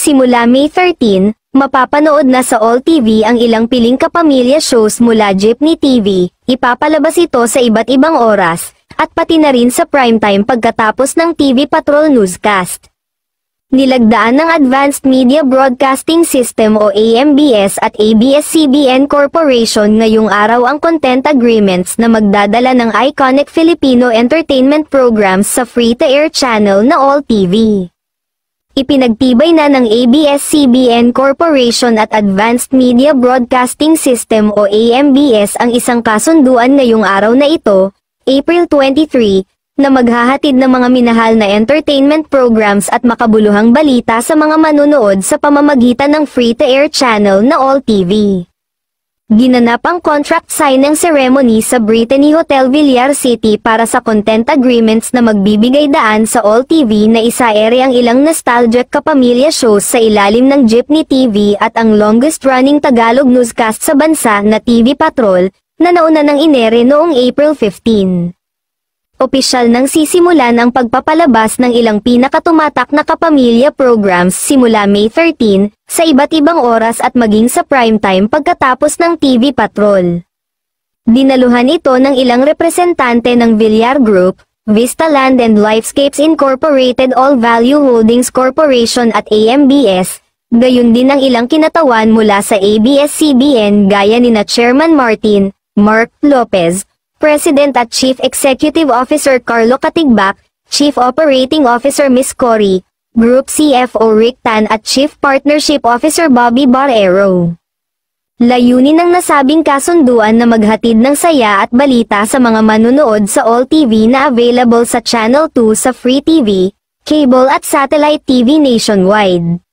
Simula May 13, mapapanood na sa All TV ang ilang piling kapamilya shows mula Jeepney TV, ipapalabas ito sa iba't ibang oras, at pati na rin sa primetime pagkatapos ng TV Patrol newscast. Nilagdaan ng Advanced Media Broadcasting System o AMBS at ABS-CBN Corporation ngayong araw ang content agreements na magdadala ng iconic Filipino entertainment programs sa free-to-air channel na All TV. Ipinagtibay na ng ABS-CBN Corporation at Advanced Media Broadcasting System o AMBS ang isang kasunduan ngayong araw na ito, April 23, na maghahatid ng mga minahal na entertainment programs at makabuluhang balita sa mga manunood sa pamamagitan ng free-to-air channel na All TV. Ginanap ang contract signing ceremony sa Brittany Hotel Villar City para sa content agreements na magbibigay daan sa All TV na isa-ere ang ilang nostalgic kapamilya shows sa ilalim ng Jeepney TV at ang longest-running Tagalog newscast sa bansa na TV Patrol, na nauna ng inere noong April 15. Opisyal nang sisimulan ang pagpapalabas ng ilang pinakatumatak na kapamilya programs simula May 13, sa iba't ibang oras at maging sa primetime pagkatapos ng TV Patrol. Dinaluhan ito ng ilang representante ng Villar Group, Vista Land and Lifescapes Incorporated, All Value Holdings Corporation at AMBS, gayon din ang ilang kinatawan mula sa ABS-CBN gaya nina Chairman Mark Lopez, President at Chief Executive Officer Carlo Katigbak, Chief Operating Officer Miss Cory, Group CFO Rick Tan at Chief Partnership Officer Bobby Barrero. Layunin ng nasabing kasunduan na maghatid ng saya at balita sa mga manunood sa All TV na available sa Channel 2 sa Free TV, cable at satellite TV nationwide.